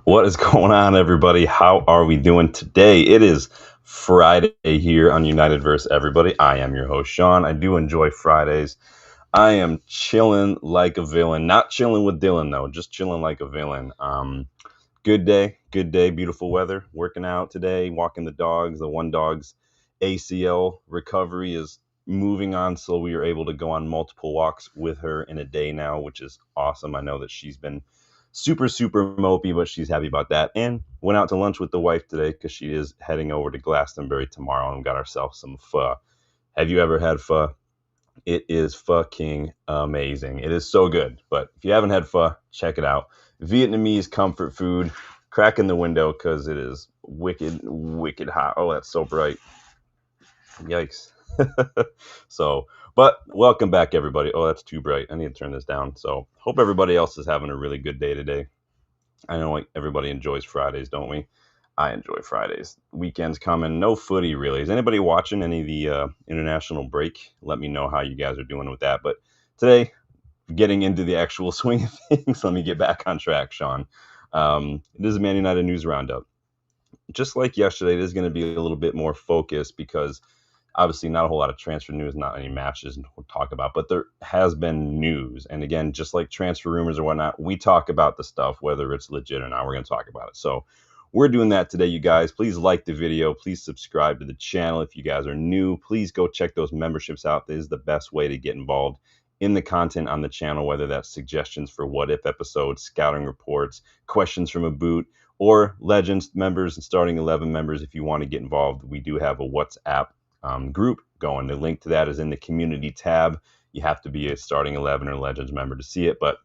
What is going on, everybody? How are we doing today? It is Friday here on Unitedverse, everybody. I am your host, Sean. I do enjoy Fridays. I am chilling like a villain. Not chilling with Dylan, though. Just chilling like a villain. Good day, beautiful weather. Working out today, walking the dogs. The one dog's ACL recovery is moving on, so we are able to go on multiple walks with her in a day now, which is awesome. I know that she's been super mopey, but she's happy about that. And went out to lunch with the wife today because she is heading over to Glastonbury tomorrow and got ourselves some pho. Have you ever had pho? It is fucking amazing. It is so good. But if you haven't had pho, check it out. Vietnamese comfort food. Cracking the window because it is wicked hot. Oh, that's so bright. Yikes. But welcome back, everybody. Oh, that's too bright. I need to turn this down. So hope everybody else is having a really good day today. I know like everybody enjoys Fridays, don't we? I enjoy Fridays. Weekends coming. No footy, really. Is anybody watching any of the international break? Let me know how you guys are doing with that. But today, getting into the actual swing of things, let me get back on track, Sean. It is a Man United News Roundup. Just like yesterday, it is going to be a little bit more focused because obviously not a whole lot of transfer news, not any matches to talk about, but there has been news. And again, just like transfer rumors or whatnot, we talk about the stuff, whether it's legit or not. We're going to talk about it. So we're doing that today, you guys. Please like the video. Please subscribe to the channel. If you guys are new, please go check those memberships out. This is the best way to get involved in the content on the channel, whether that's suggestions for what if episodes, scouting reports, questions from a boot, or Legends members and starting 11 members. If you want to get involved, we do have a WhatsApp group going. The link to that is in the community tab. You have to be a starting 11 or Legends member to see it, but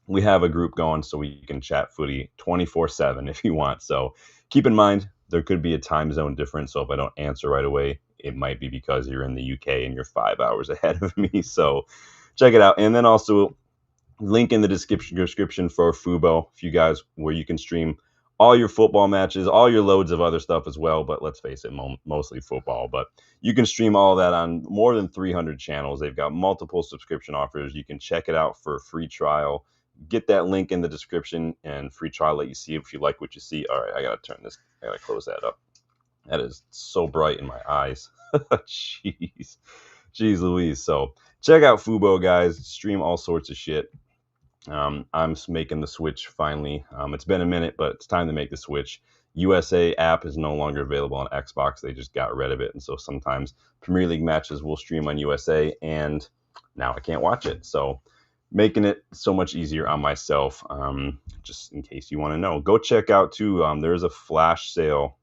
we have a group going so we can chat footy 24/7 if you want. So keep in mind, there could be a time zone difference. So if I don't answer right away, it might be because you're in the UK and you're 5 hours ahead of me. So check it out. And then also link in the description for Fubo, if you guys, where you can stream all your football matches, all your loads of other stuff as well. But let's face it, mostly football. But you can stream all that on more than 300 channels. They've got multiple subscription offers. You can check it out for a free trial. Get that link in the description and free trial. Let you see if you like what you see. All right, I got to turn this. I got to close that up. That is so bright in my eyes. Jeez Louise. So check out Fubo, guys. Stream all sorts of shit. I'm making the switch finally. It's been a minute, but it's time to make the switch. USA app is no longer available on Xbox. They just got rid of it. And so sometimes Premier League matches will stream on USA, and now I can't watch it. So making it so much easier on myself. Just in case you want to know, go check out too. There's a flash sale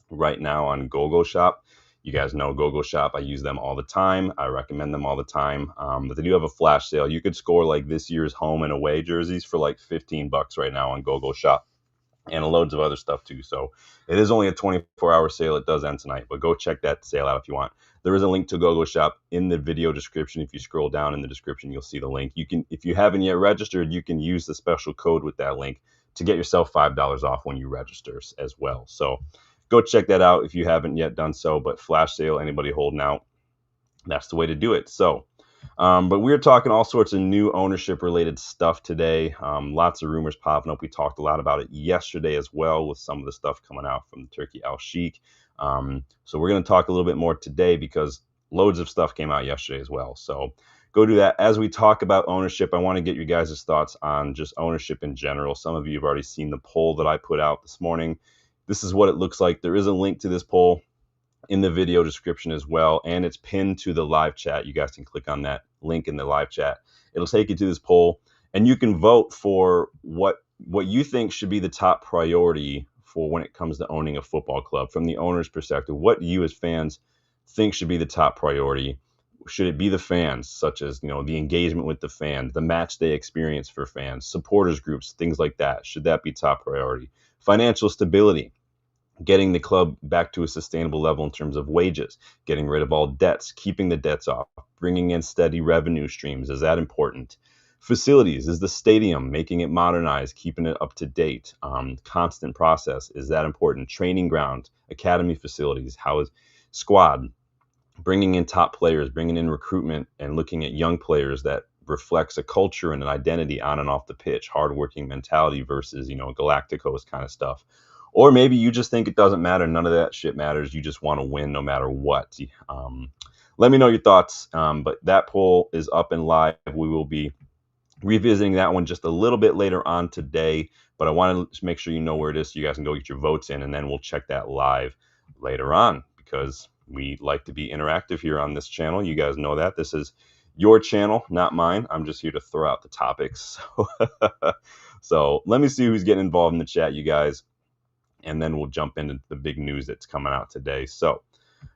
right now on GoGoalShop. You guys know GoGoalShop. I use them all the time. I recommend them all the time. But they do have a flash sale. You could score like this year's home and away jerseys for like $15 right now on GoGoalShop, and loads of other stuff too. So it is only a 24-hour sale. It does end tonight, but go check that sale out if you want. There is a link to GoGoalShop in the video description. If you scroll down in the description, you'll see the link. You can, if you haven't yet registered, you can use the special code with that link to get yourself $5 off when you register as well. So go check that out if you haven't yet done so. But flash sale, anybody holding out, that's the way to do it. So, but we're talking all sorts of new ownership related stuff today. Lots of rumors popping up. We talked a lot about it yesterday as well with some of the stuff coming out from the Turkey Al Sheikh. So we're going to talk a little bit more today because loads of stuff came out yesterday as well. So go do that. As we talk about ownership, I want to get you guys' thoughts on just ownership in general. Some of you have already seen the poll that I put out this morning. This is what it looks like. There is a link to this poll in the video description as well, and it's pinned to the live chat. You guys can click on that link in the live chat. It'll take you to this poll, and you can vote for what you think should be the top priority for when it comes to owning a football club. From the owner's perspective, what you as fans think should be the top priority. Should it be the fans, such as, the engagement with the fans, the match day experience for fans, supporters groups, things like that? Should that be top priority? Financial stability, getting the club back to a sustainable level in terms of wages, getting rid of all debts, keeping the debts off, bringing in steady revenue streams. Is that important? Facilities, is the stadium, making it modernized, keeping it up to date, constant process. Is that important? Training ground, academy facilities, how is squad, bringing in top players, bringing in recruitment and looking at young players that reflects a culture and an identity on and off the pitch, hardworking mentality versus, Galacticos kind of stuff. Or maybe you just think it doesn't matter. None of that shit matters. You just want to win no matter what. Let me know your thoughts. But that poll is up and live. We will be revisiting that one just a little bit later on today, but I want to make sure you know where it is so you guys can go get your votes in, and then we'll check that live later on because we like to be interactive here on this channel. You guys know that. This is your channel, not mine. I'm just here to throw out the topics. So let me see who's getting involved in the chat, you guys, and then we'll jump into the big news that's coming out today. So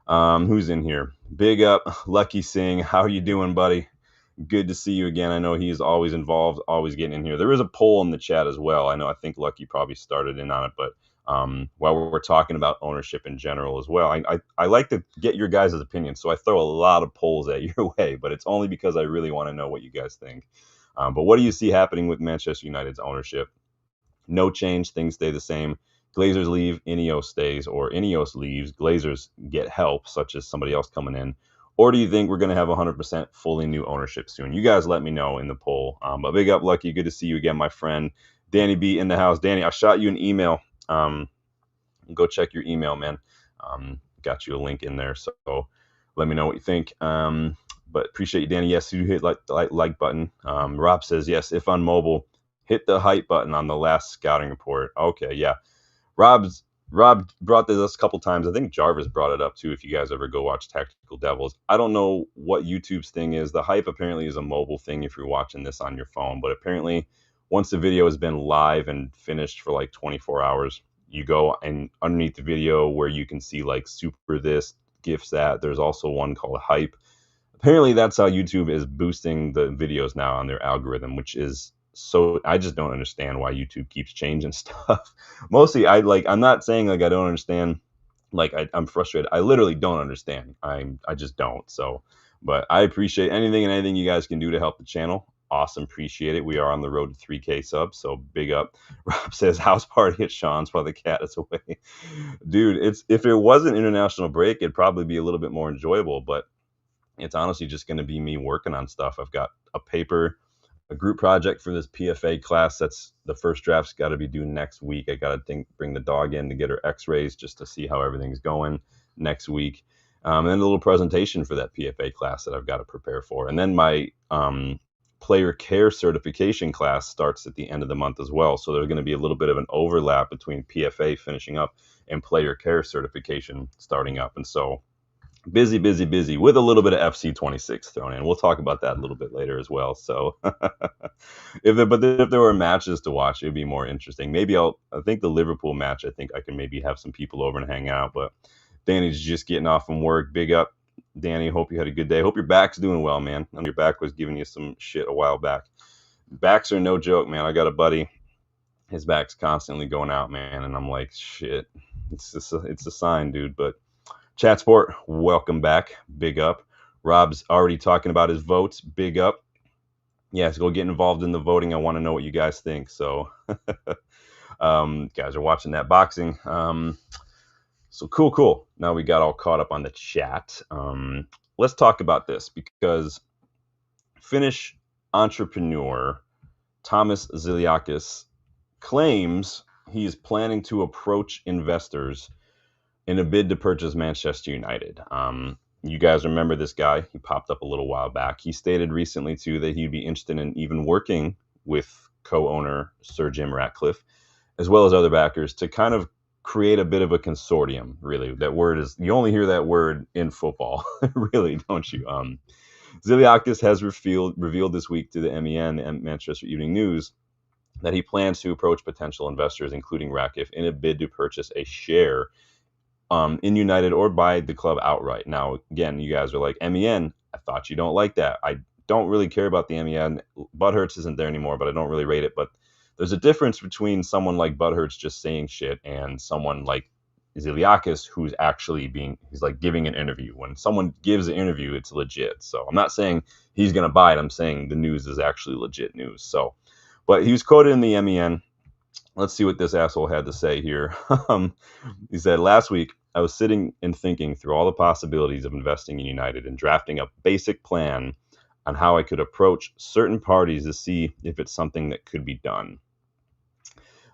who's in here? Big up, Lucky Singh. How are you doing, buddy? Good to see you again. I know he's always involved, always getting in here. There is a poll in the chat as well. I think Lucky probably started in on it, but while we're talking about ownership in general as well, I like to get your guys' opinions. So I throw a lot of polls at your way, but it's only because I really want to know what you guys think. But what do you see happening with Manchester United's ownership? No change, things stay the same. Glazers leave, Ineos stays, or Ineos leaves, Glazers get help, such as somebody else coming in. Or do you think we're going to have 100% fully new ownership soon? You guys let me know in the poll. But big up, Lucky. Good to see you again, my friend. Danny B in the house. Danny, I shot you an email. Go check your email, man. Got you a link in there. So let me know what you think. But appreciate you, Danny. Yes, you hit the like button. Rob says, yes, if on mobile, hit the hype button on the last scouting report. Okay, yeah. Rob brought this a couple times. I think Jarvis brought it up too. If you guys ever go watch Tactical Devils, I don't know what YouTube's thing is. The hype apparently is a mobile thing if you're watching this on your phone. But apparently, once the video has been live and finished for like 24 hours, you go and underneath the video where you can see like super this, gifts that. There's also one called hype. Apparently, that's how YouTube is boosting the videos now on their algorithm, which is. So I just don't understand why YouTube keeps changing stuff. Mostly, I'm not saying like I don't understand. Like I'm frustrated. I literally don't understand. I just don't. So, but I appreciate anything and anything you guys can do to help the channel. Awesome, appreciate it. We are on the road to 3K subs, so big up. Rob says house party at Sean's while the cat is away. Dude, if it was an international break, it'd probably be a little bit more enjoyable. But it's honestly just going to be me working on stuff. I've got a group project for this PFA class. That's the first draft's got to be due next week. I got to bring the dog in to get her x-rays just to see how everything's going next week. And then a little presentation for that PFA class that I've got to prepare for. And then my player care certification class starts at the end of the month as well. So there's going to be a little bit of an overlap between PFA finishing up and player care certification starting up. And so busy with a little bit of FC26 thrown in. We'll talk about that a little bit later as well. So if there were matches to watch, it'd be more interesting. Maybe I think the Liverpool match, I think I can maybe have some people over and hang out, but Danny's just getting off from work. Big up, Danny. Hope you had a good day. Hope your back's doing well, man. I know your back was giving you some shit a while back. Backs are no joke, man. I got a buddy. His back's constantly going out, man. And I'm like, shit, it's a sign, dude. But Chat Sport, welcome back. Big up. Rob's already talking about his votes. Big up. Yes, go get involved in the voting. I want to know what you guys think. So, guys are watching that boxing. So cool. Now we got all caught up on the chat. Let's talk about this because Finnish entrepreneur Thomas Ziliakis claims he is planning to approach investors in a bid to purchase Manchester United. You guys remember this guy. He popped up a little while back. He stated recently, too, that he'd be interested in even working with co-owner Sir Jim Ratcliffe, as well as other backers, to kind of create a bit of a consortium, really. That word is, you only hear that word in football, really, don't you? Ziliakis has revealed this week to the MEN and Manchester Evening News that he plans to approach potential investors, including Ratcliffe, in a bid to purchase a share in United or buy the club outright. Now, again, you guys are like, MEN, I thought you don't like that. I don't really care about the MEN. Butthurst isn't there anymore, but I don't really rate it. But there's a difference between someone like Butthurst just saying shit and someone like Ziliakis who's actually he's like giving an interview. When someone gives an interview, it's legit. So I'm not saying he's going to buy it. I'm saying the news is actually legit news. So, but he was quoted in the MEN. Let's see what this asshole had to say here. He said, last week, I was sitting and thinking through all the possibilities of investing in United and drafting a basic plan on how I could approach certain parties to see if it's something that could be done.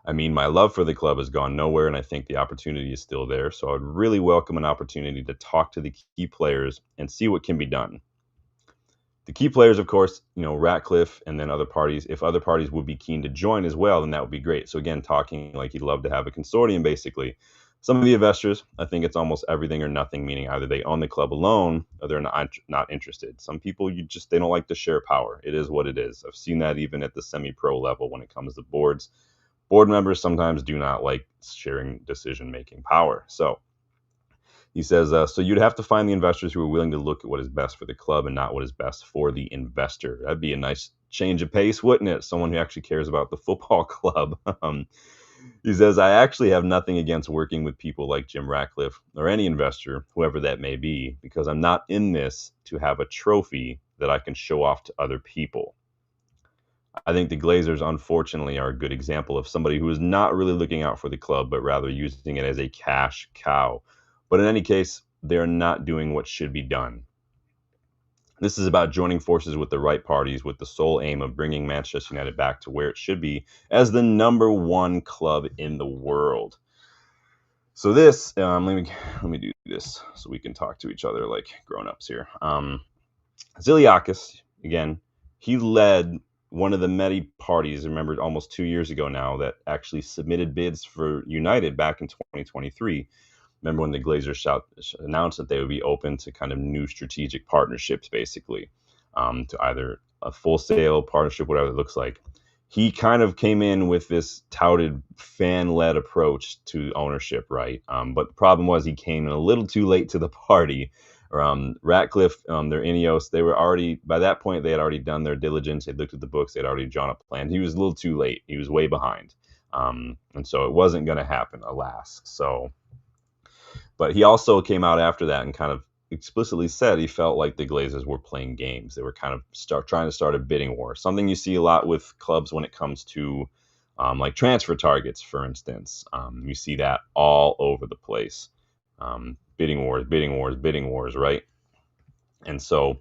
I mean, my love for the club has gone nowhere, and I think the opportunity is still there. So I'd really welcome an opportunity to talk to the key players and see what can be done. The key players, of course, Ratcliffe and then other parties. If other parties would be keen to join as well, then that would be great. So again, talking like he'd love to have a consortium, basically. Some of the investors, I think it's almost everything or nothing, meaning either they own the club alone or they're not interested. Some people, they don't like to share power. It is what it is. I've seen that even at the semi-pro level when it comes to boards. Board members sometimes do not like sharing decision-making power. So he says, so you'd have to find the investors who are willing to look at what is best for the club and not what is best for the investor. That'd be a nice change of pace, wouldn't it? Someone who actually cares about the football club. He says, I actually have nothing against working with people like Jim Ratcliffe or any investor, whoever that may be, because I'm not in this to have a trophy that I can show off to other people. I think the Glazers, unfortunately, are a good example of somebody who is not really looking out for the club, but rather using it as a cash cow. But in any case, they're not doing what should be done. This is about joining forces with the right parties with the sole aim of bringing Manchester United back to where it should be as the number one club in the world. So this, let me do this so we can talk to each other like grown-ups here. Ziliakis, again, he led one of the many parties, remember almost 2 years ago now, that actually submitted bids for United back in 2023. Remember when the Glazers announced that they would be open to kind of new strategic partnerships, basically, to either a full sale partnership, whatever it looks like. He kind of came in with this touted fan-led approach to ownership, right? But the problem was he came in a little too late to the party. Ratcliffe, their Ineos, they were already, by that point, they had already done their diligence. They looked at the books. They'd already drawn up plans. He was a little too late. He was way behind. And so it wasn't going to happen, alas. But he also came out after that and kind of explicitly said he felt like the Glazers were playing games. They were kind of trying to start a bidding war, something you see a lot with clubs when it comes to like transfer targets, for instance. You see that all over the place. Bidding wars, right? And so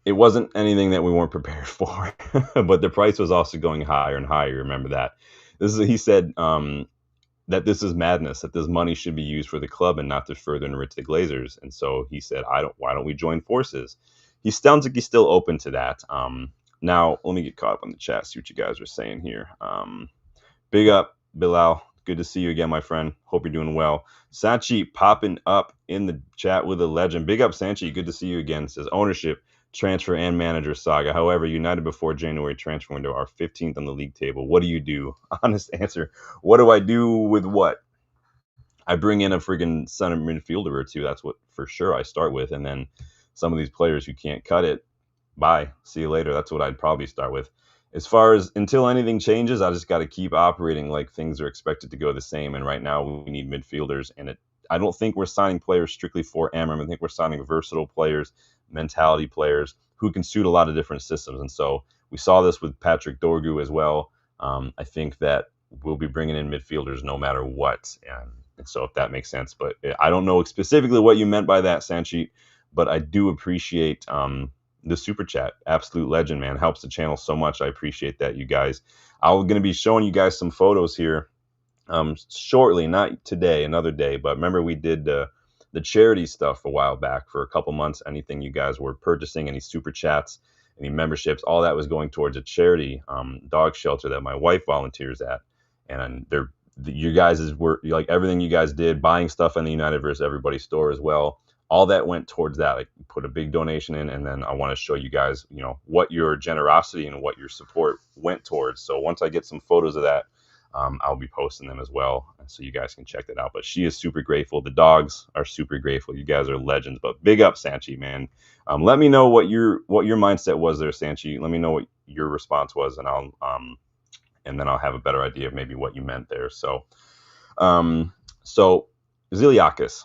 it wasn't anything that we weren't prepared for, but the price was also going higher and higher. Remember that. He said that this is madness, that this money should be used for the club and not to further enrich the Glazers. And so he said, why don't we join forces? He sounds like he's still open to that. Now, let me get caught up on the chat, see what you guys are saying here. Big up, Bilal. Good to see you again, my friend. Hope you're doing well. Sanchi popping up in the chat with a legend. Big up, Sanchi. Good to see you again. Says ownership, transfer, and manager saga. However, United before January transfer window are 15th on the league table. What do you do? Honest answer. What do I do with what? I bring in a friggin' center midfielder or two. That's what for sure I start with. And then some of these players who can't cut it, bye. See you later. That's what I'd probably start with. As far as until anything changes, I just got to keep operating like things are expected to go the same. And right now we need midfielders. And I don't think we're signing players strictly for amorim. I think we're signing versatile players, mentality players who can suit a lot of different systems. And so we saw this with Patrick Dorgu as well. I think that we'll be bringing in midfielders no matter what. And so if that makes sense, but I don't know specifically what you meant by that, Sanchi, but I do appreciate the super chat. Absolute legend, man. Helps the channel so much. I appreciate that, you guys. I'm going to be showing you guys some photos here shortly, not today, another day. But remember, we did the charity stuff a while back for a couple months. Anything you guys were purchasing, any super chats, any memberships, all that was going towards a charity dog shelter that my wife volunteers at. And you guys were like everything you guys did, buying stuff in the United vs. Everybody store as well. All that went towards that. Like put a big donation in, and then I want to show you guys, what your generosity and what your support went towards. So once I get some photos of that, I'll be posting them as well, so you guys can check that out. But she is super grateful. The dogs are super grateful. You guys are legends. But big up, Sanchi, man. Let me know what your mindset was there, Sanchi. Let me know what your response was, and then I'll have a better idea of maybe what you meant there. So Ziliakis.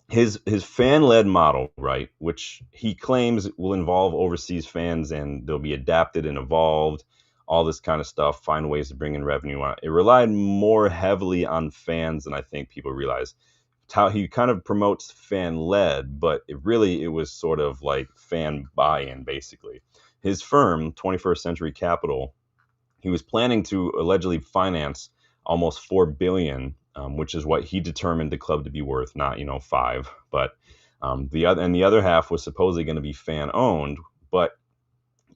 His fan-led model, right, which he claims will involve overseas fans and they'll be adapted and evolved, all this kind of stuff, find ways to bring in revenue. It relied more heavily on fans than I think people realize. he kind of promotes fan led, but it was sort of like fan buy-in basically. His firm, 21st Century Capital, he was planning to allegedly finance almost 4 billion, which is what he determined the club to be worth, not 5. But the other half was supposedly going to be fan owned, but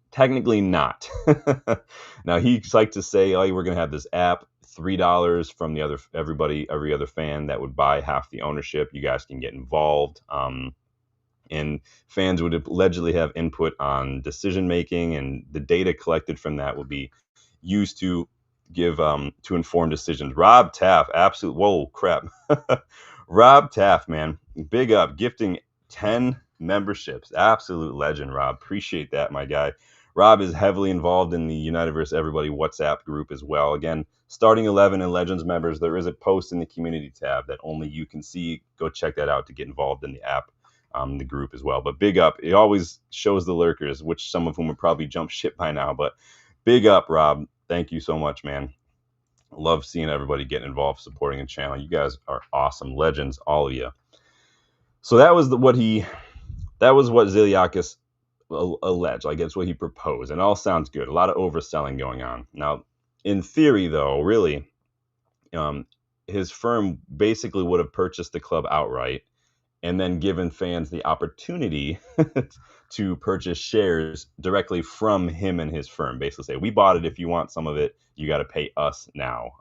technically not. Now he's like to say, "Oh, we're going to have this app, $3 from every other fan that would buy half the ownership. You guys can get involved." And fans would allegedly have input on decision making, and the data collected from that would be used to give to inform decisions. Rob Taff, absolute whoa crap. Rob Taff, man, big up, gifting 10 memberships. Absolute legend, Rob. Appreciate that, my guy. Rob is heavily involved in the Universe Everybody WhatsApp group as well. Again, starting 11 and Legends members, there is a post in the community tab that only you can see. Go check that out to get involved in the app. The group as well. But big up. It always shows the lurkers, which some of whom have probably jumped ship by now. But big up, Rob. Thank you so much, man. Love seeing everybody getting involved, supporting the channel. You guys are awesome. Legends, all of you. So that was what Ziliakis alleged. I guess what he proposed. And it all sounds good. A lot of overselling going on. Now, in theory, though, really, his firm basically would have purchased the club outright and then given fans the opportunity to purchase shares directly from him and his firm. Basically say, we bought it. If you want some of it, you got to pay us now.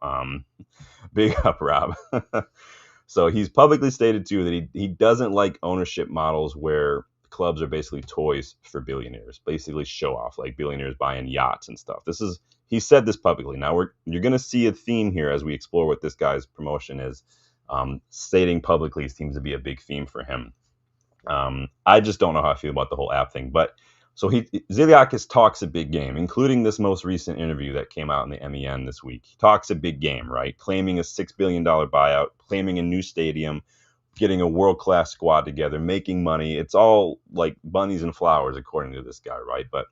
Big up, Rob. So he's publicly stated, too, that he doesn't like ownership models where clubs are basically toys for billionaires, basically show off, like billionaires buying yachts and stuff. He said this publicly. Now you're going to see a theme here as we explore what this guy's promotion is. Stating publicly seems to be a big theme for him. I just don't know how I feel about the whole app thing. But so Ziliakis talks a big game, including this most recent interview that came out in the MEN this week. He talks a big game, right? Claiming a $6 billion buyout, claiming a new stadium, getting a world-class squad together, making money. It's all like bunnies and flowers, according to this guy, right? But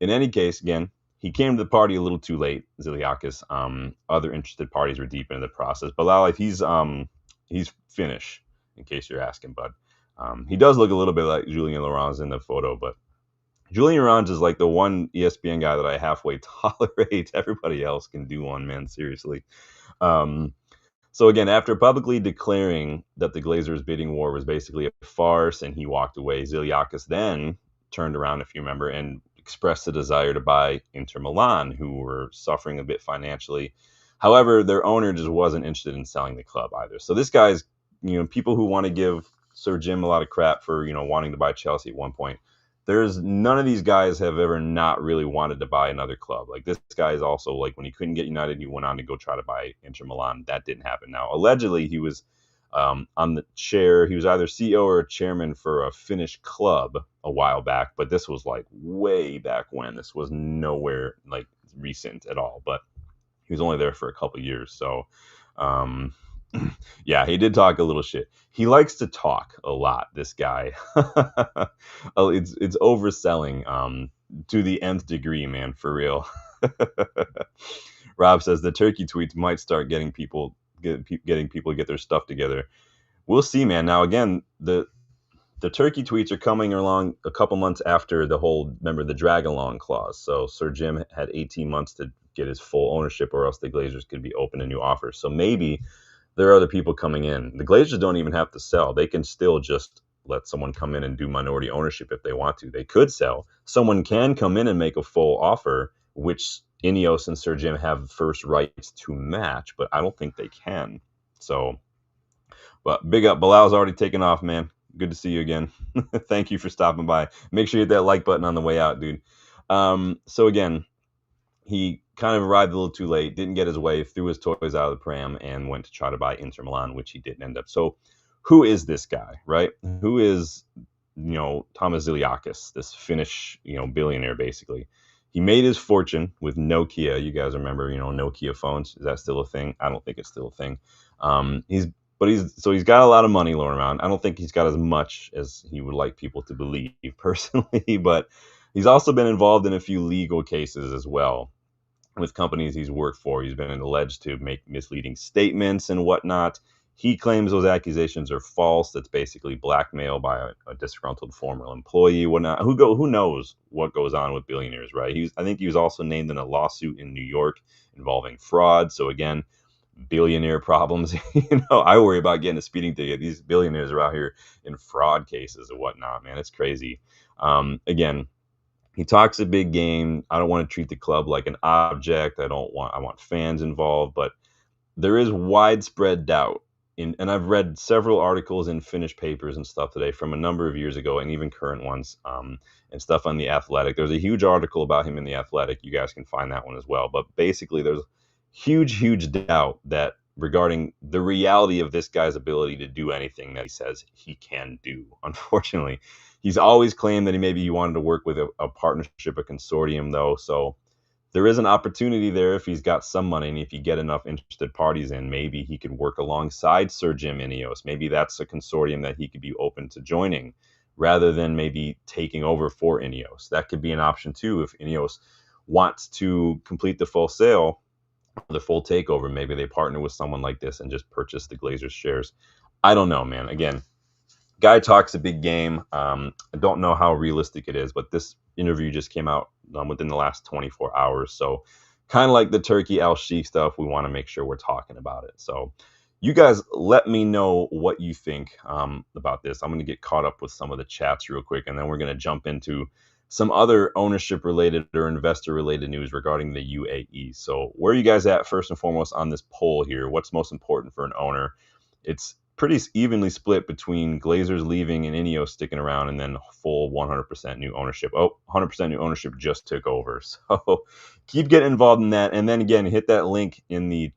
in any case, again, he came to the party a little too late, Ziliakis. Other interested parties were deep into the process. Bilal, he's Finnish, in case you're asking, bud. He does look a little bit like Julien Laurens in the photo, but Julien Laurens is like the one ESPN guy that I halfway tolerate. Everybody else can do one, man, seriously. So again, after publicly declaring that the Glazers' bidding war was basically a farce and he walked away, Ziliakis then turned around, if you remember, and expressed a desire to buy Inter Milan, who were suffering a bit financially. However, their owner just wasn't interested in selling the club either. So this guy's, people who want to give Sir Jim a lot of crap for, wanting to buy Chelsea at one point. There's none of these guys have ever not really wanted to buy another club. Like this guy is also like when he couldn't get United, he went on to go try to buy Inter Milan. That didn't happen. Now, allegedly, he was on the chair. He was either CEO or chairman for a Finnish club a while back, but this was like way back when. This was nowhere like recent at all, but he was only there for a couple of years. So, yeah, he did talk a little shit. He likes to talk a lot, this guy. It's overselling to the nth degree, man, for real. Rob says the turkey tweets might start getting people to get their stuff together. We'll see, man. Now, again, the turkey tweets are coming along a couple months after the drag along clause. So Sir Jim had 18 months to get his full ownership, or else the Glazers could be open to new offers. So maybe there are other people coming in. The Glazers don't even have to sell. They can still just let someone come in and do minority ownership if they want to. They could sell. Someone can come in and make a full offer, which Ineos and Sir Jim have first rights to match, but I don't think they can. So, but big up. Bilal's already taken off, man. Good to see you again. Thank you for stopping by. Make sure you hit that like button on the way out, dude. So again, he kind of arrived a little too late, didn't get his way, threw his toys out of the pram, and went to try to buy Inter Milan, which he didn't end up. So who is this guy, right? Who is, Thomas Ziliakis, this Finnish, billionaire, basically? He made his fortune with Nokia. You guys remember, Nokia phones. Is that still a thing? I don't think it's still a thing. He's got a lot of money going around. I don't think he's got as much as he would like people to believe personally, but he's also been involved in a few legal cases as well with companies he's worked for. He's been alleged to make misleading statements and whatnot. He claims those accusations are false. That's basically blackmail by a disgruntled former employee, whatnot. Who knows what goes on with billionaires, right? I think he was also named in a lawsuit in New York involving fraud. So again, billionaire problems. I worry about getting a speeding ticket. These billionaires are out here in fraud cases and whatnot, man. It's crazy. Again, he talks a big game. I don't want to treat the club like an object. I want fans involved, but there is widespread doubt and I've read several articles in Finnish papers and stuff today from a number of years ago and even current ones, and stuff on The Athletic. There's a huge article about him in The Athletic. You guys can find that one as well. But basically, there's huge doubt that regarding the reality of this guy's ability to do anything that he says he can do. Unfortunately, he's always claimed that he wanted to work with a partnership, a consortium, though. So there is an opportunity there if he's got some money, and if you get enough interested parties in, maybe he could work alongside Sir Jim Ineos. Maybe that's a consortium that he could be open to joining rather than maybe taking over for Ineos. That could be an option too if Ineos wants to complete the full sale, the full takeover. Maybe they partner with someone like this and just purchase the Glazers shares. I don't know, man. Again, guy talks a big game. I don't know how realistic it is, but this interview just came out within the last 24 hours. So kind of like the Turkey Al Sheikh stuff, we want to make sure we're talking about it. So you guys let me know what you think about this. I'm going to get caught up with some of the chats real quick, and then we're going to jump into some other ownership related or investor related news regarding the UAE. So where are you guys at first and foremost on this poll here? What's most important for an owner? It's pretty evenly split between Glazers leaving and Ineos sticking around, and then full 100% new ownership. 100% new ownership just took over. So keep getting involved in that. And then again, hit that link in the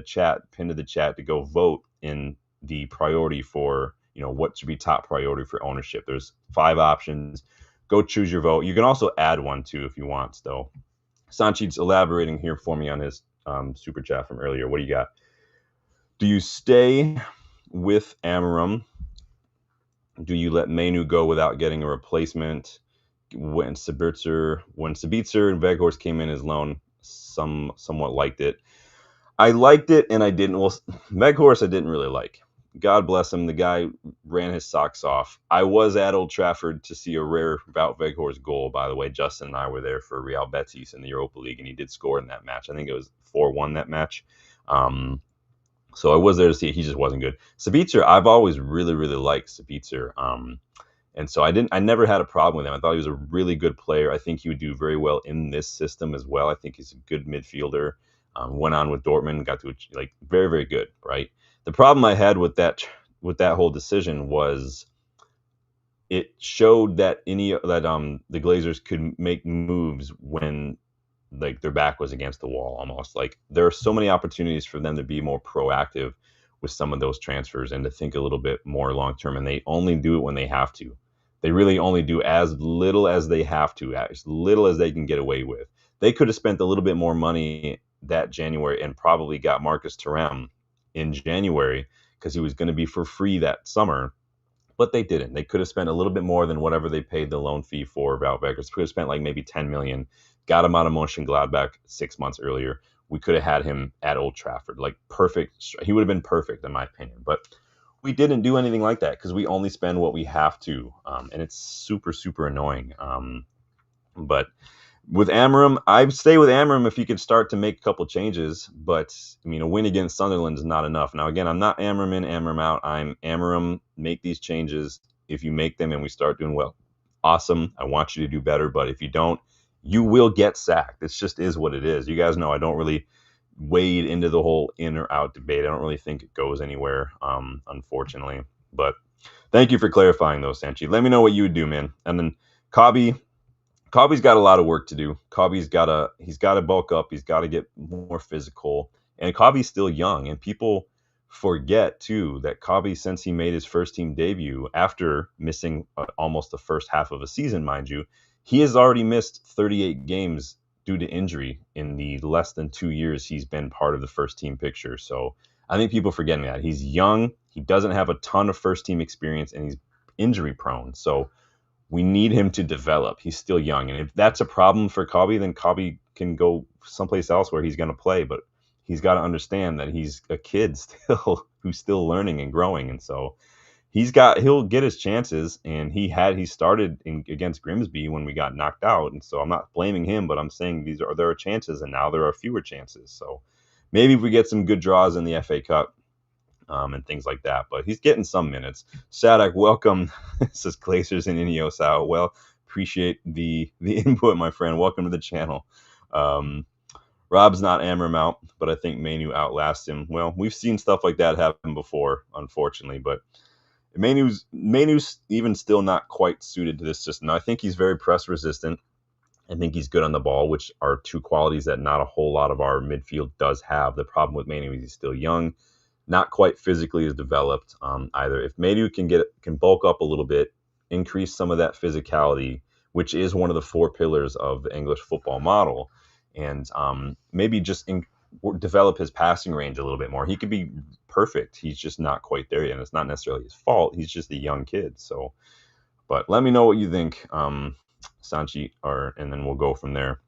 chat, pinned to the chat, to go vote in the priority for, what should be top priority for ownership. There's 5 options. Go choose your vote. You can also add one too if you want still. Sanchit's elaborating here for me on his super chat from earlier. What do you got? Do you stay with Amorim? Do you let Menu go without getting a replacement? When Sabitzer and Weghorst came in as loan, somewhat liked it. I liked it and I didn't. Well, Weghorst I didn't really like. God bless him. The guy ran his socks off. I was at Old Trafford to see a rare Wout Weghorst goal, by the way. Justin and I were there for Real Betis in the Europa League, and he did score in that match. I think it was 4-1 that match. So I was there to see it. He just wasn't good. Sabitzer, I've always really liked Sabitzer. And so I never had a problem with him. I thought he was a really good player. I think he would do very well in this system as well. I think he's a good midfielder. Went on with Dortmund, got to very good, right? The problem I had with that whole decision was it showed that the Glazers could make moves when their back was against the wall almost. There are so many opportunities for them to be more proactive with some of those transfers and to think a little bit more long term, and they only do it when they have to. They really only do as little as they have to, as little as they can get away with. They could have spent a little bit more money that January and probably got Marcus Thuram in January because he was going to be for free that summer. But they didn't. They could have spent a little bit more than whatever they paid the loan fee for Wout Weghorst. Could have spent maybe 10 million. Got him out of Mönchengladbach 6 months earlier. We could have had him at Old Trafford. Perfect. He would have been perfect in my opinion. But we didn't do anything like that because we only spend what we have to. And it's super annoying. But with Amorim, I'd stay with Amorim if you could start to make a couple changes. But, a win against Sunderland is not enough. Now, again, I'm not Amorim in, Amorim out. I'm Amorim, make these changes. If you make them and we start doing well, awesome. I want you to do better. But if you don't, you will get sacked. It just is what it is. You guys know I don't really wade into the whole in or out debate. I don't really think it goes anywhere, unfortunately. But thank you for clarifying those, Sanchi. Let me know what you would do, man. And then Cobby's got a lot of work to do. He's got to bulk up. He's got to get more physical. And Cobby's still young. And people forget, too, that Cobby, since he made his first team debut, after missing almost the first half of a season, mind you, he has already missed 38 games due to injury in the less than 2 years he's been part of the first team picture. So I think people forgetting that. He's young. He doesn't have a ton of first team experience, and he's injury prone. So we need him to develop. He's still young. And if that's a problem for Cobby, then Cobby can go someplace else where he's going to play. But he's got to understand that he's a kid still who's still learning and growing. And so he'll get his chances, and he started against Grimsby when we got knocked out. And so I'm not blaming him, but I'm saying there are chances, and now there are fewer chances. So maybe if we get some good draws in the FA Cup, and things like that. But he's getting some minutes. Sadek, welcome. Says Glazers and Ineos out. Well, appreciate the input, my friend. Welcome to the channel. Rob's not Amorim out, but I think Manu outlasts him. Well, we've seen stuff like that happen before, unfortunately. But Manu's even still not quite suited to this system. Now, I think he's very press resistant. I think he's good on the ball, which are two qualities that not a whole lot of our midfield does have. The problem with Manu is he's still young, not quite physically as developed either. If Manu can bulk up a little bit, increase some of that physicality, which is one of the 4 pillars of the English football model, and maybe just develop his passing range a little bit more, he could be perfect. He's just not quite there yet, and it's not necessarily his fault. He's just a young kid. So, but let me know what you think, Sanchi, and then we'll go from there.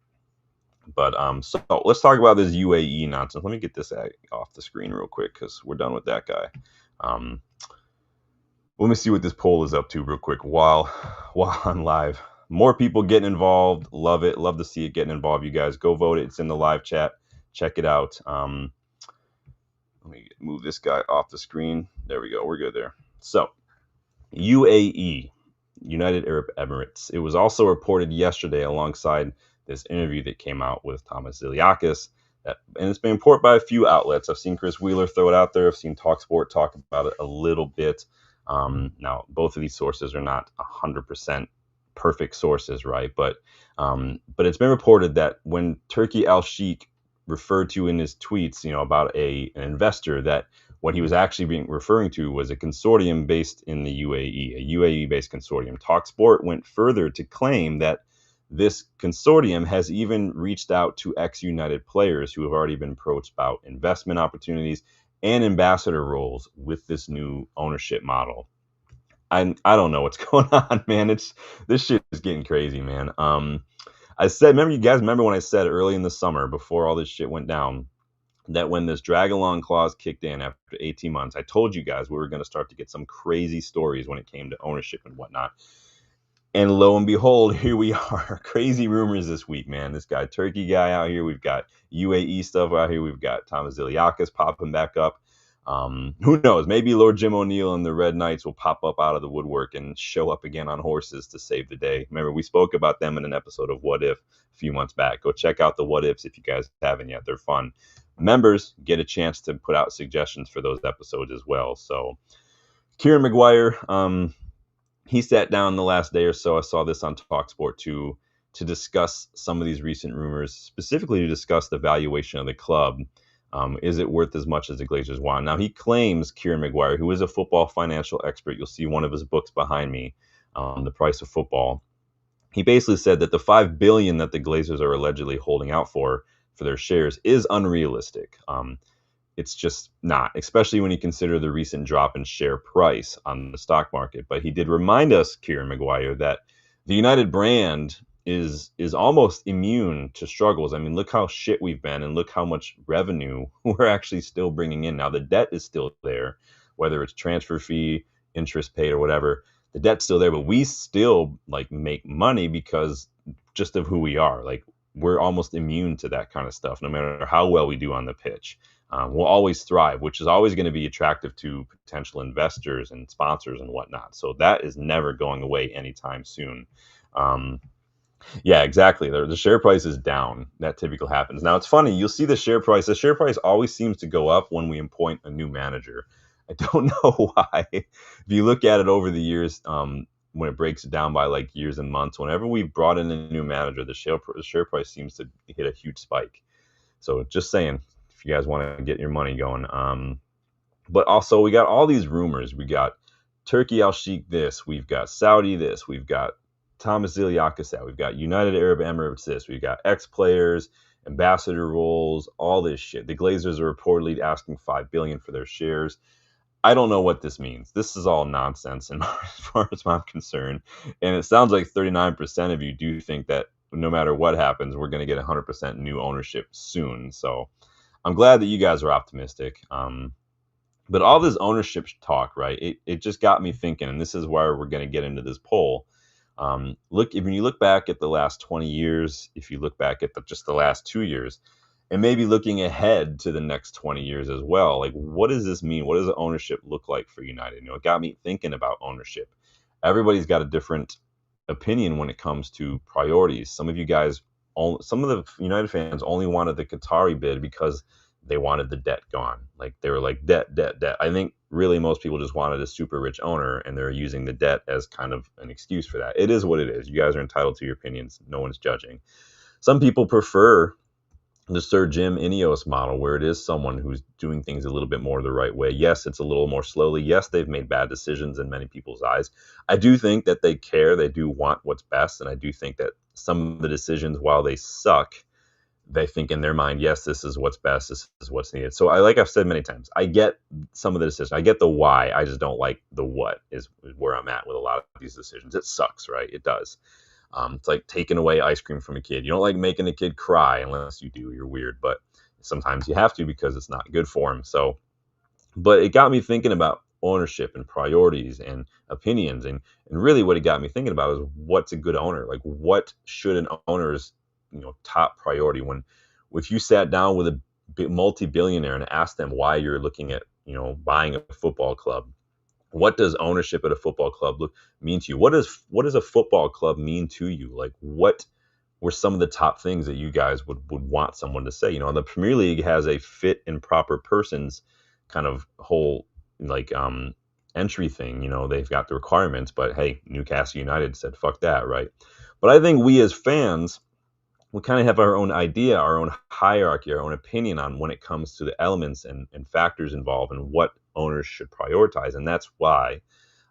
But so let's talk about this UAE nonsense. Let me get this off the screen real quick because we're done with that guy. Let me see what this poll is up to real quick while on live. More people getting involved. Love it. Love to see it getting involved. You guys go vote it. It's in the live chat. Check it out. Let me move this guy off the screen. There we go. We're good there. So UAE, United Arab Emirates. It was also reported yesterday alongside this interview that came out with Thomas Ziliakis, and it's been reported by a few outlets. I've seen Chris Wheeler throw it out there. I've seen TalkSport talk about it a little bit. Now, both of these sources are not 100% perfect sources, right? But it's been reported that when Turki Al-Sheikh referred to in his tweets, about an investor, that what he was actually referring to was a consortium based in the UAE, a UAE-based consortium. TalkSport went further to claim that this consortium has even reached out to ex-United players who have already been approached about investment opportunities and ambassador roles with this new ownership model. I don't know what's going on, man. This shit is getting crazy, man. I said, remember when I said early in the summer before all this shit went down, that when this drag along clause kicked in after 18 months, I told you guys we were going to start to get some crazy stories when it came to ownership and whatnot. And lo and behold, here we are. Crazy rumors this week, man. This guy, Turkey guy out here. We've got UAE stuff out here. We've got Thomas Ziliakis popping back up. Who knows? Maybe Lord Jim O'Neill and the Red Knights will pop up out of the woodwork and show up again on horses to save the day. Remember, we spoke about them in an episode of What If a few months back. Go check out the What Ifs if you guys haven't yet. They're fun. Members get a chance to put out suggestions for those episodes as well. So, Kieran Maguire, he sat down the last day or so. I saw this on TalkSport too, to discuss some of these recent rumors, specifically to discuss the valuation of the club. Is it worth as much as the Glazers want? Now, he claims, Kieran Maguire, who is a football financial expert, you'll see one of his books behind me, The Price of Football. He basically said that the $5 billion that the Glazers are allegedly holding out for their shares is unrealistic. It's just not, especially when you consider the recent drop in share price on the stock market. But he did remind us, Kieran Maguire, that the United brand is almost immune to struggles. I mean, look how shit we've been, and look how much revenue we're actually still bringing in. Now, the debt is still there, whether it's transfer fee, interest paid, or whatever. The debt's still there, but we still make money because just of who we are. We're almost immune to that kind of stuff, no matter how well we do on the pitch. We'll always thrive, which is always going to be attractive to potential investors and sponsors and whatnot. So that is never going away anytime soon. Yeah, exactly. The share price is down. That typically happens. Now, it's funny. You'll see the share price. The share price always seems to go up when we appoint a new manager. I don't know why. If you look at it over the years, when it breaks it down by years and months, whenever we've brought in a new manager, the share price seems to hit a huge spike. So just saying, if you guys want to get your money going. But also, we got all these rumors. We got Turki Al-Sheikh this. We've got Saudi this. We've got Thomas Ziliakis that. We've got United Arab Emirates this. We've got ex-players, ambassador roles, all this shit. The Glazers are reportedly asking $5 billion for their shares. I don't know what this means. This is all nonsense as far as I'm concerned. And it sounds like 39% of you do think that no matter what happens, we're going to get 100% new ownership soon. So I'm glad that you guys are optimistic. But all this ownership talk, right? It just got me thinking, and this is where we're going to get into this poll. Look, if when you look back at the last 20 years, if you look back at just the last 2 years, and maybe looking ahead to the next 20 years as well, like what does this mean? What does the ownership look like for United? It got me thinking about ownership. Everybody's got a different opinion when it comes to priorities. Some of you guys, some of the United fans only wanted the Qatari bid because they wanted the debt gone. Like they were like debt, debt, debt. I think really most people just wanted a super rich owner, and they're using the debt as kind of an excuse for that. It is what it is. You guys are entitled to your opinions. No one's judging. Some people prefer the Sir Jim Ineos model, where it is someone who's doing things a little bit more the right way. Yes, it's a little more slowly. Yes, they've made bad decisions in many people's eyes. I do think that they care. They do want what's best. And I do think that some of the decisions, while they suck, they think in their mind, yes, this is what's best. This is what's needed. So like I've said many times, I get some of the decisions. I get the why. I just don't like the what is where I'm at with a lot of these decisions. It sucks, right? It does. It's like taking away ice cream from a kid. You don't like making a kid cry unless you do. You're weird, but sometimes you have to because it's not good for him. So, but it got me thinking about ownership and priorities and opinions. And really what it got me thinking about is what's a good owner? Like what should an owner's, top priority if you sat down with a multi-billionaire and asked them why you're looking at, buying a football club. What does ownership at a football club mean to you? What does a football club mean to you? Like what were some of the top things that you guys would want someone to say? The Premier League has a fit and proper persons kind of whole like entry thing. They've got the requirements, but hey, Newcastle United said fuck that, right? But I think we as fans, we kind of have our own idea, our own hierarchy, our own opinion on when it comes to the elements and factors involved and what owners should prioritize. And that's why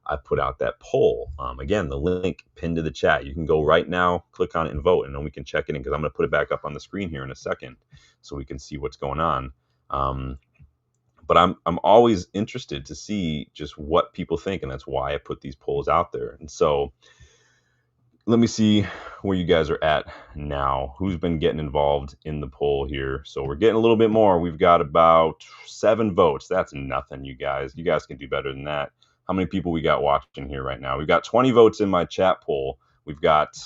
I put out that poll. Again, the link pinned to the chat. You can go right now, click on it and vote. And then we can check it in because I'm going to put it back up on the screen here in a second so we can see what's going on. But I'm always interested to see just what people think. And that's why I put these polls out there. And so let me see where you guys are at now. Who's been getting involved in the poll here? So we're getting a little bit more. We've got about 7 votes. That's nothing, you guys. You guys can do better than that. How many people we got watching here right now? We've got 20 votes in my chat poll. We've got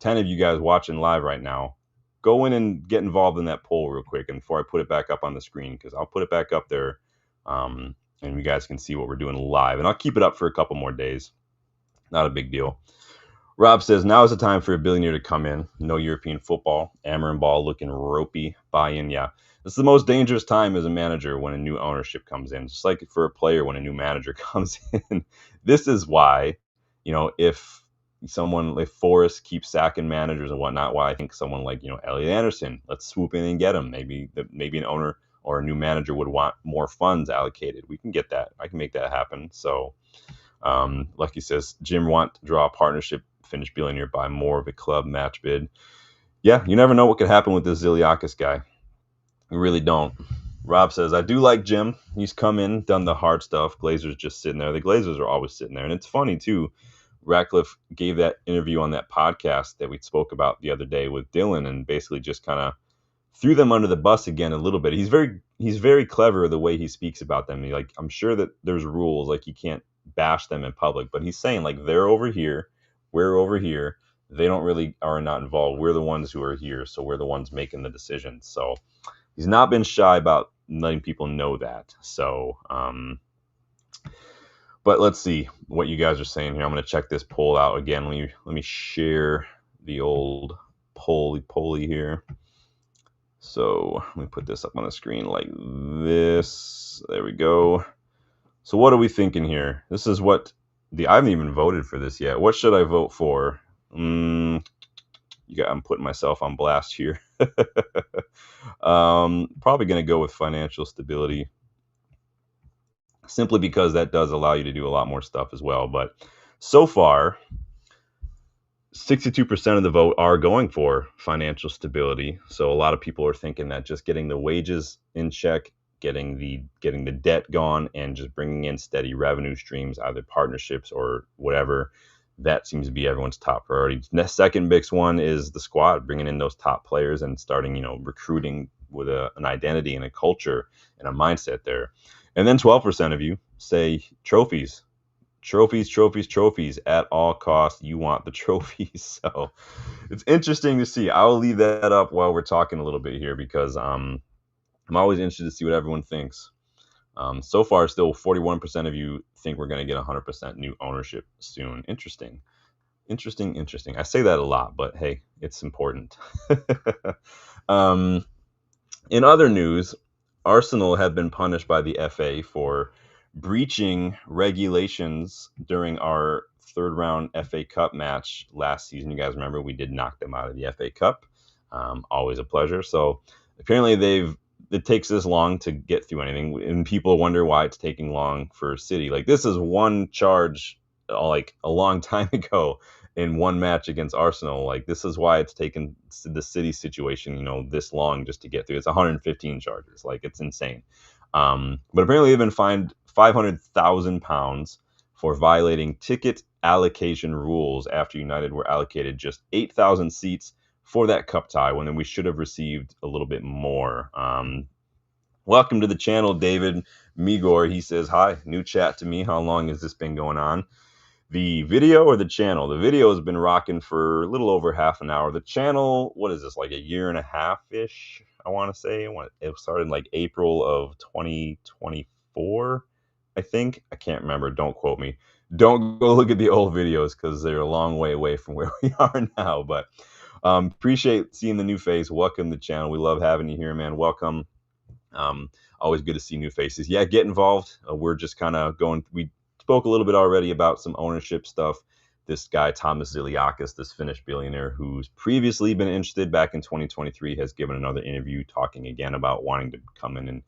10 of you guys watching live right now. Go in and get involved in that poll real quick and before I put it back up on the screen, because I'll put it back up there and you guys can see what we're doing live. And I'll keep it up for a couple more days. Not a big deal. Rob says, now is the time for a billionaire to come in. No European football. Amorim ball looking ropey. Buy in, yeah. This is the most dangerous time as a manager when a new ownership comes in. Just like for a player when a new manager comes in. This is why, if Forrest keeps sacking managers and whatnot, why I think someone like, Elliot Anderson, let's swoop in and get him. Maybe an owner or a new manager would want more funds allocated. We can get that. I can make that happen. So, Lucky says, Jim want to draw a partnership, finish billionaire, buy more of a club match bid. Yeah, you never know what could happen with this Ziliakis guy. You really don't. Rob says, I do like Jim. He's come in, done the hard stuff. Glazer's just sitting there. The Glazers are always sitting there. And it's funny, too. Ratcliffe gave that interview on that podcast that we spoke about the other day with Dylan and basically just kind of threw them under the bus again a little bit. He's very clever the way he speaks about them. I'm sure that there's rules, like you can't bash them in public, but he's saying like they're over here, we're over here. They don't really are not involved. We're the ones who are here, so we're the ones making the decisions. So he's not been shy about letting people know that. So, but let's see what you guys are saying here. I'm going to check this poll out again. Let me share the old polly here. So let me put this up on the screen like this. There we go. So what are we thinking here? This is what I haven't even voted for this yet. What should I vote for? I'm putting myself on blast here. Probably going to go with financial stability, simply because that does allow you to do a lot more stuff as well. But so far, 62% of the vote are going for financial stability. So a lot of people are thinking that just getting the wages in check, getting the debt gone, and just bringing in steady revenue streams, either partnerships or whatever, that seems to be everyone's top priority. The second big one is the squad, bringing in those top players and starting, recruiting with an identity and a culture and a mindset there. And then 12% of you say trophies. Trophies, trophies, trophies at all costs. You want the trophies. So it's interesting to see. I'll leave that up while we're talking a little bit here because I'm always interested to see what everyone thinks. So far, still 41% of you think we're going to get 100% new ownership soon. Interesting. Interesting, interesting. I say that a lot, but hey, it's important. um, in other news, Arsenal have been punished by the FA for breaching regulations during our third round FA Cup match last season. You guys remember we did knock them out of the FA Cup. Always a pleasure. So apparently it takes this long to get through anything, and people wonder why it's taking long for City. Like, this is one charge like a long time ago in one match against Arsenal. Like, this is why it's taken the City situation, this long just to get through. It's 115 charges. Like, it's insane. But apparently they've been fined £500,000 for violating ticket allocation rules after United were allocated just 8,000 seats for that cup tie when we should have received a little bit more. Welcome to the channel, David Migor. He says, hi, new chat to me. How long has this been going on? The video or the channel? The video has been rocking for a little over half an hour. The channel, what is this, like a year and a half-ish, I want to say. It started in like April of 2024, I think. I can't remember. Don't quote me. Don't go look at the old videos because they're a long way away from where we are now. But appreciate seeing the new face. Welcome to the channel. We love having you here, man. Welcome. Always good to see new faces. Yeah, get involved. We're just kind of going. We spoke a little bit already about some ownership stuff. This guy, Thomas Ziliakis, this Finnish billionaire who's previously been interested back in 2023, has given another interview talking again about wanting to come in and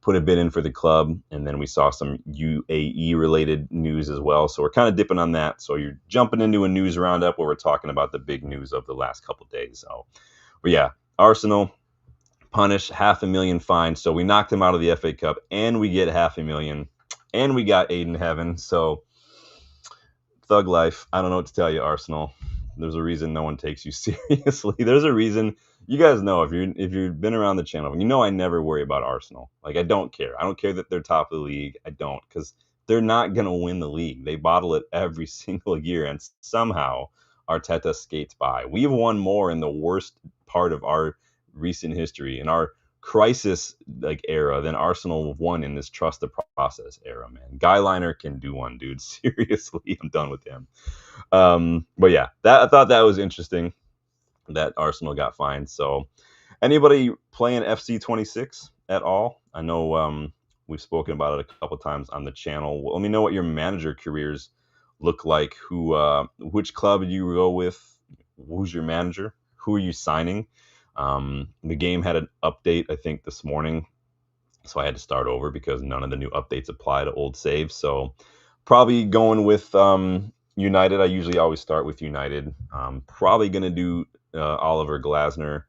put a bid in for the club. And then we saw some UAE related news as well. So we're kind of dipping on that. So you're jumping into a news roundup where we're talking about the big news of the last couple of days. So, but yeah, Arsenal punished, $500,000 fine. So we knocked him out of the FA Cup and we get $500,000 and we got Aiden Heaven. So thug life. I don't know what to tell you, Arsenal. There's a reason no one takes you seriously. There's a reason. You guys know, if you've been around the channel, I never worry about Arsenal. Like, I don't care. I don't care that they're top of the league. I don't, because they're not going to win the league. They bottle it every single year, and somehow Arteta skates by. We've won more in the worst part of our recent history, in our crisis era, than Arsenal won in this trust the process era, man. Guy Liner can do one, dude. Seriously, I'm done with him. But yeah, I thought that was interesting that Arsenal got fined. So anybody playing FC 26 at all? I know we've spoken about it a couple times on the channel. Let me know what your manager careers look like. Which club do you go with? Who's your manager? Who are you signing? The game had an update, I think, this morning, so I had to start over because none of the new updates apply to old saves. So probably going with United. I usually always start with United. Probably going to do Oliver Glasner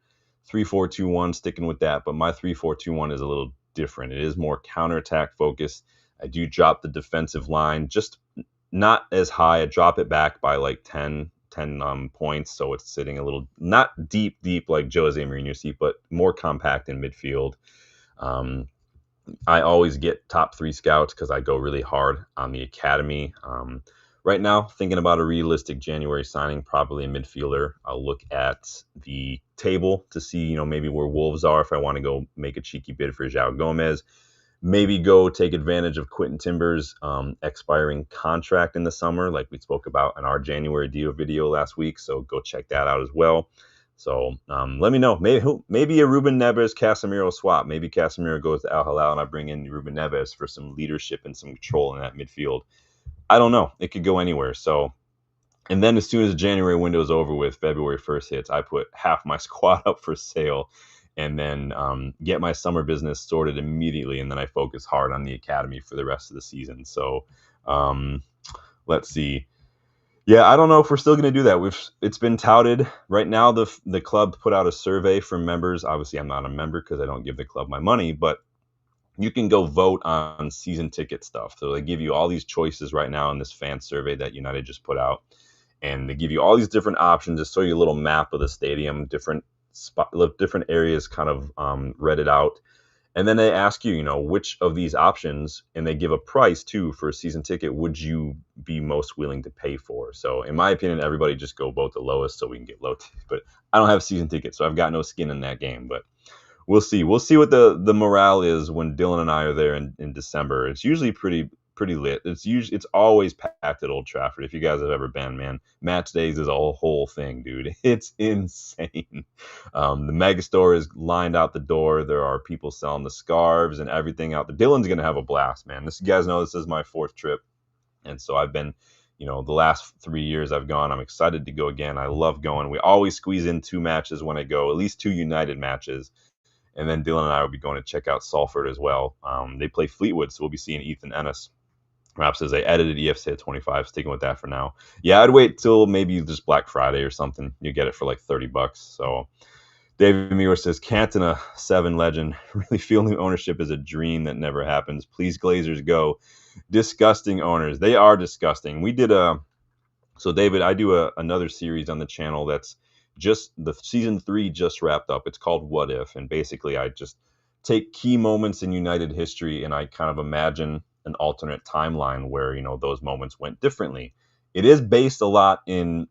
3-4-2-1, sticking with that. But my 3-4-2-1 is a little different. It is more counterattack focused. I do drop the defensive line, just not as high. I drop it back by like 10 points, so it's sitting a little, not deep like Jose Mourinho's seat, but more compact in midfield. I always get top 3 scouts because I go really hard on the academy. Right now, thinking about a realistic January signing, probably a midfielder. I'll look at the table to see, maybe where Wolves are if I want to go make a cheeky bid for João Gomez. Maybe go take advantage of Quentin Timber's expiring contract in the summer, like we spoke about in our January deal video last week. So go check that out as well. So let me know. Maybe a Ruben Neves Casemiro swap. Maybe Casemiro goes to Al Hilal and I bring in Ruben Neves for some leadership and some control in that midfield. I don't know. It could go anywhere. So, and then as soon as the January window is over with, February 1st hits, I put half my squad up for sale and then get my summer business sorted immediately. And then I focus hard on the academy for the rest of the season. So let's see. Yeah, I don't know if we're still going to do that. It's been touted. Right now, the club put out a survey for members. Obviously, I'm not a member because I don't give the club my money, but you can go vote on season ticket stuff. So they give you all these choices right now in this fan survey that United just put out. And they give you all these different options to show you a little map of the stadium, different different areas kind of read it out. And then they ask you, which of these options, and they give a price too for a season ticket, would you be most willing to pay for? So in my opinion, everybody just go vote the lowest so we can get low. But I don't have season tickets, so I've got no skin in that game. But we'll see. We'll see what the morale is when Dylan and I are there in December. It's usually pretty lit. It's always packed at Old Trafford. If you guys have ever been, man, match days is a whole thing, dude. It's insane. The mega store is lined out the door. There are people selling the scarves and everything out there. Dylan's gonna have a blast, man. You guys know this is my 4th trip, and so I've been, the last 3 years I've gone. I'm excited to go again. I love going. We always squeeze in 2 matches when I go, at least 2 United matches. And then Dylan and I will be going to check out Salford as well. They play Fleetwood, so we'll be seeing Ethan Ennis. Rob says they edited EFC at 25, sticking with that for now. Yeah, I'd wait till maybe just Black Friday or something. You get it for like $30. So David Muir says, Cantona, 7 legend. Really feel new ownership is a dream that never happens. Please, Glazers, go. Disgusting owners. They are disgusting. We did so David, I do another series on the channel that's just the season 3 just wrapped up. It's called What If, and basically I just take key moments in United history and I kind of imagine an alternate timeline where those moments went differently. It is based a lot in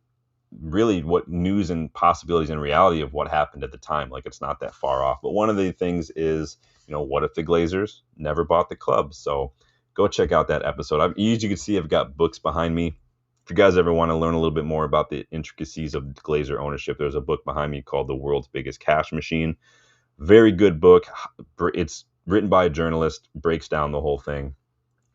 really what news and possibilities and reality of what happened at the time. Like, it's not that far off. But one of the things is, what if the Glazers never bought the club? So go check out that episode. As you can see, I've got books behind me. If you guys ever want to learn a little bit more about the intricacies of Glazer ownership, there's a book behind me called The World's Biggest Cash Machine. Very good book. It's written by a journalist, breaks down the whole thing.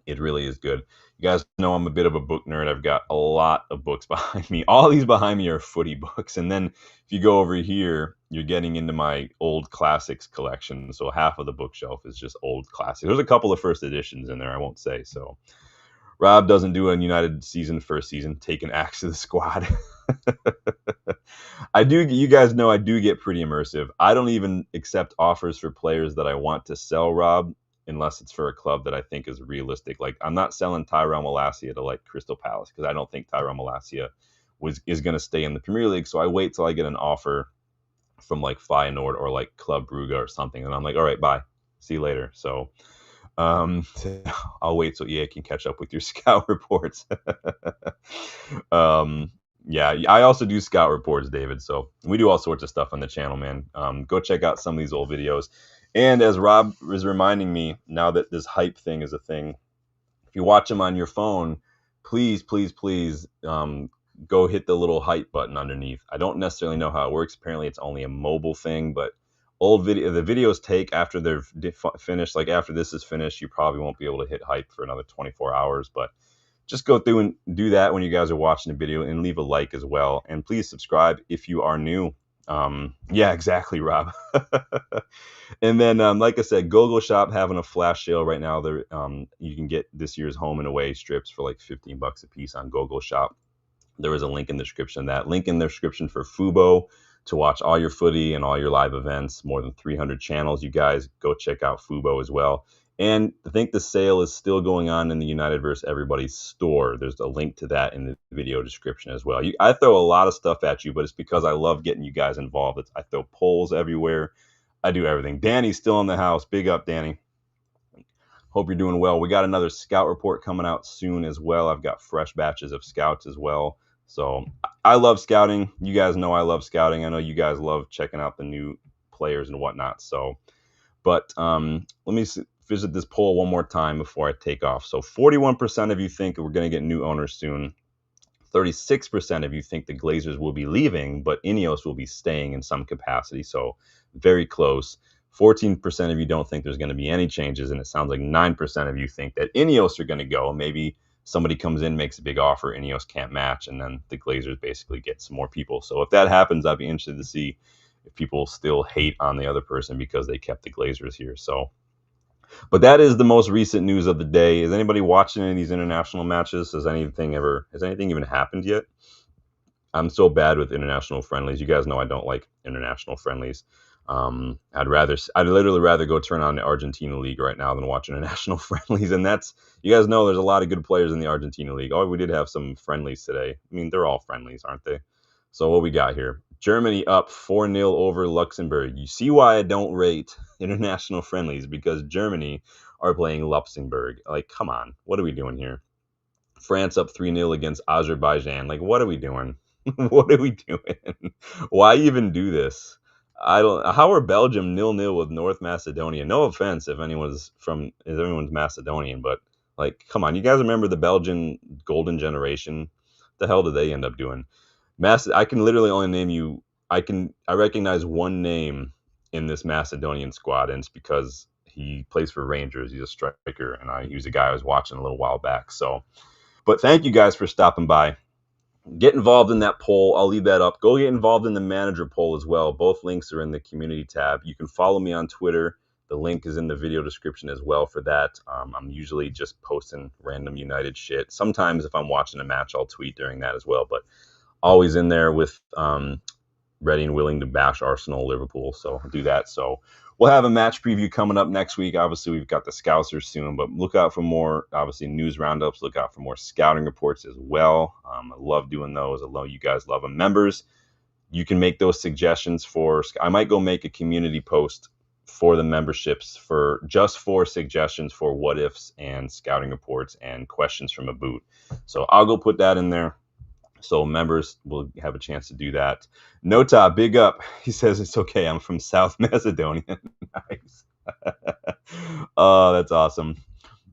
It really is good. You guys know I'm a bit of a book nerd. I've got a lot of books behind me. All these behind me are footy books. And then if you go over here, you're getting into my old classics collection. So half of the bookshelf is just old classics. There's a couple of first editions in there, I won't say. So Rob doesn't do a United season first season, take an axe to the squad. You guys know I do get pretty immersive. I don't even accept offers for players that I want to sell, Rob, unless it's for a club that I think is realistic. Like, I'm not selling Tyrone Malacia to like Crystal Palace because I don't think Tyrone Malacia is going to stay in the Premier League. So I wait till I get an offer from like Feyenoord or like Club Brugge or something, and I'm like, all right, bye, see you later. So I'll wait so EA can catch up with your scout reports. Yeah, I also do scout reports, David. So we do all sorts of stuff on the channel, man. Go check out some of these old videos. And as Rob is reminding me, now that this hype thing is a thing, if you watch them on your phone, please, please, please go hit the little hype button underneath. I don't necessarily know how it works. Apparently, it's only a mobile thing, but the videos take after they're finished. Like, after this is finished, you probably won't be able to hit hype for another 24 hours. But just go through and do that when you guys are watching the video, and leave a like as well. And please subscribe if you are new. Yeah, exactly, Rob. And then, like I said, GoGoalShop having a flash sale right now. There, you can get this year's home and away strips for like $15 a piece on GoGoalShop. There is a link in the description. That link in the description for Fubo to watch all your footy and all your live events. More than 300 channels. You guys go check out Fubo as well. And I think the sale is still going on in the United vs. Everybody store. There's a link to that in the video description as well. I throw a lot of stuff at you, but it's because I love getting you guys involved. I throw polls everywhere. I do everything. Danny's still in the house. Big up, Danny. Hope you're doing well. We got another scout report coming out soon as well. I've got fresh batches of scouts as well. So I love scouting. You guys know I love scouting. I know you guys love checking out the new players and whatnot. So, but let me visit this poll one more time before I take off. So 41% of you think we're going to get new owners soon. 36% of you think the Glazers will be leaving, but Ineos will be staying in some capacity. So very close. 14% of you don't think there's going to be any changes, and it sounds like 9% of you think that Ineos are going to go. Maybe somebody comes in, makes a big offer, Ineos can't match, and then the Glazers basically get some more people. So if that happens, I'd be interested to see if people still hate on the other person because they kept the Glazers here. So, but that is the most recent news of the day. Is anybody watching any of these international matches? Has anything even happened yet? I'm so bad with international friendlies. You guys know I don't like international friendlies. I'd literally rather go turn on the Argentina League right now than watch international friendlies. And that's, you guys know there's a lot of good players in the Argentina League. Oh, we did have some friendlies today. I mean, they're all friendlies, aren't they? So what we got here? Germany up 4-0 over Luxembourg. You see why I don't rate international friendlies, because Germany are playing Luxembourg. Like, come on. What are we doing here? France up 3-0 against Azerbaijan. Like, what are we doing? What are we doing? Why even do this? I don't. How are Belgium 0-0 with North Macedonia? No offense if anyone's Macedonian, but like, come on, you guys remember the Belgian golden generation? The hell did they end up doing? I can literally only name you. I recognize one name in this Macedonian squad, and it's because he plays for Rangers. He's a striker, and he was a guy I was watching a little while back. So, but thank you guys for stopping by. Get involved in that poll. I'll leave that up. Go get involved in the manager poll as well. Both links are in the community tab. You can follow me on Twitter. The link is in the video description as well for that. I'm usually just posting random United shit. Sometimes if I'm watching a match, I'll tweet during that as well. But always in there with ready and willing to bash Arsenal, Liverpool. So I'll do that. So we'll have a match preview coming up next week. Obviously, we've got the Scousers soon, but look out for more, obviously, news roundups. Look out for more scouting reports as well. I love doing those. I know you guys love them. Members, you can make those suggestions for, I might go make a community post for the memberships for suggestions for what ifs and scouting reports and questions from a boot. So I'll go put that in there. So members will have a chance to do that. Nota, big up. He says it's okay. I'm from South Macedonia. Nice. Oh, that's awesome.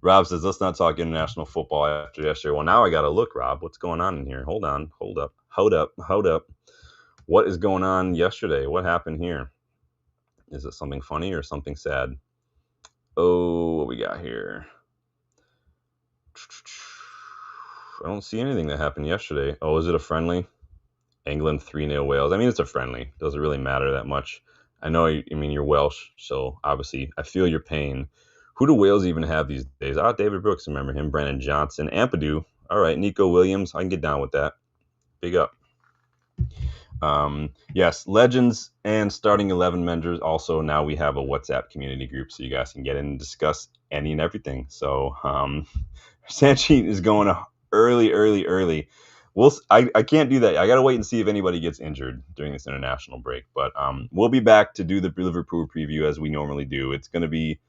Rob says, let's not talk international football after yesterday. Well, now I got to look, Rob. What's going on in here? Hold on. Hold up. What is going on yesterday? What happened here? Is it something funny or something sad? Oh, what we got here? I don't see anything that happened yesterday. Oh, is it a friendly? England 3-0 Wales. I mean, it's a friendly. Doesn't really matter that much. I know, you're Welsh, so obviously I feel your pain. Who do Wales even have these days? David Brooks, remember him. Brandon Johnson. Ampadu. All right, Nico Williams. I can get down with that. Big up. Yes, legends and starting 11 members. Also, now we have a WhatsApp community group, so you guys can get in and discuss any and everything. So, Sanchi is going early. I can't do that. I got to wait and see if anybody gets injured during this international break. But we'll be back to do the Liverpool preview as we normally do. It's going to be,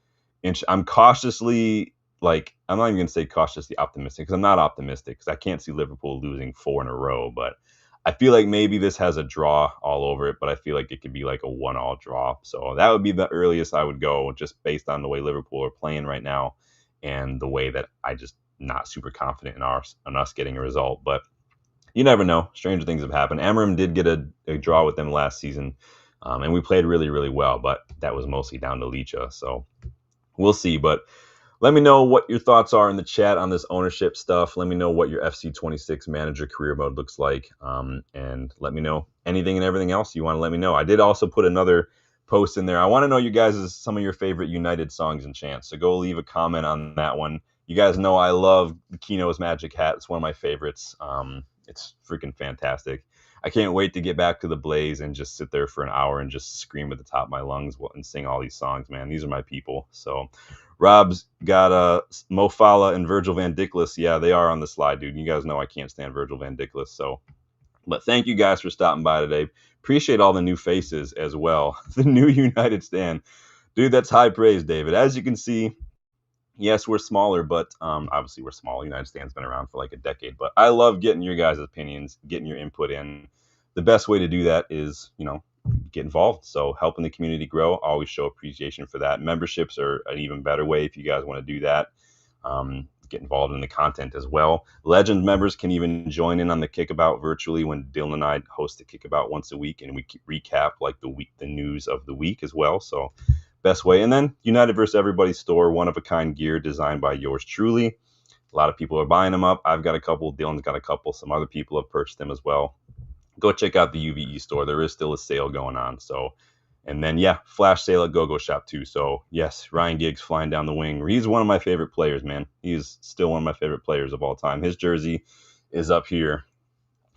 I'm cautiously, I'm not even going to say cautiously optimistic, because I'm not optimistic, because I can't see Liverpool losing 4 in a row. But I feel like maybe this has a draw all over it, but I feel like it could be like a 1-1 draw. So that would be the earliest I would go, just based on the way Liverpool are playing right now and the way that I just not super confident in us getting a result. But you never know. Stranger things have happened. Amorim did get a draw with them last season, and we played really, really well, but that was mostly down to Licha. So we'll see. But let me know what your thoughts are in the chat on this ownership stuff. Let me know what your FC26 manager career mode looks like, and let me know anything and everything else you want to let me know. I did also put another post in there. I want to know you guys' some of your favorite United songs and chants. So go leave a comment on that one. You guys know I love Kino's Magic Hat. It's one of my favorites. It's freaking fantastic. I can't wait to get back to the Blaze and just sit there for an hour and just scream at the top of my lungs and sing all these songs, man. These are my people. So Rob's got Mo Fala and Virgil van Dijk. Yeah, they are on the slide, dude. You guys know I can't stand Virgil van Dijk. So, but thank you guys for stopping by today. Appreciate all the new faces as well. The new United stand. Dude, that's high praise, David. As you can see, yes, we're smaller, but obviously we're small. United Stand's been around for like a decade. But I love getting your guys' opinions, getting your input in. The best way to do that is, get involved. So helping the community grow, always show appreciation for that. Memberships are an even better way if you guys want to do that. Get involved in the content as well. Legend members can even join in on the Kickabout virtually when Dylan and I host the Kickabout once a week, and we recap like the news of the week as well. So best way. And then United vs. Everybody store, one-of-a-kind gear designed by yours truly. A lot of people are buying them up. I've got a couple. Dylan's got a couple. Some other people have purchased them as well. Go check out the UVE store. There is still a sale going on. So, and then, flash sale at GoGoalShop too. So, yes, Ryan Giggs flying down the wing. He's one of my favorite players, man. He's still one of my favorite players of all time. His jersey is up here.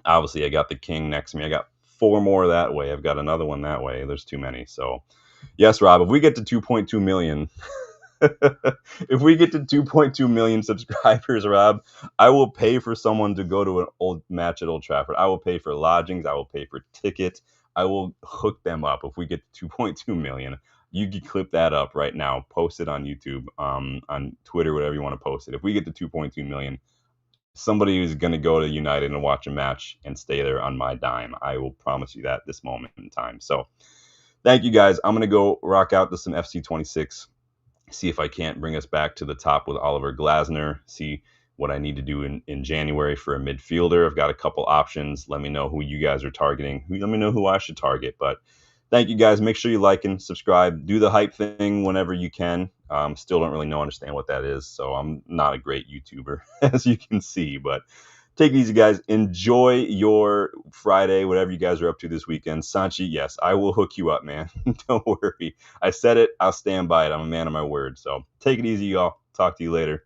Obviously, I got the King next to me. I got 4 more that way. I've got another one that way. There's too many. So, yes, Rob, if we get to 2.2 million, if we get to 2.2 million subscribers, Rob, I will pay for someone to go to an old match at Old Trafford. I will pay for lodgings. I will pay for tickets. I will hook them up if we get to 2.2 million. You can clip that up right now, post it on YouTube, on Twitter, whatever you want to post it. If we get to 2.2 million, somebody who's going to go to United and watch a match and stay there on my dime. I will promise you that this moment in time. So thank you guys. I'm going to go rock out to some FC26, see if I can't bring us back to the top with Oliver Glasner, see what I need to do in January for a midfielder. I've got a couple options. Let me know who you guys are targeting. Let me know who I should target. But thank you guys. Make sure you like and subscribe. Do the hype thing whenever you can. Still don't really understand what that is, so I'm not a great YouTuber, as you can see. But take it easy, guys. Enjoy your Friday, whatever you guys are up to this weekend. Sanchi, yes, I will hook you up, man. Don't worry. I said it. I'll stand by it. I'm a man of my word. So take it easy, y'all. Talk to you later.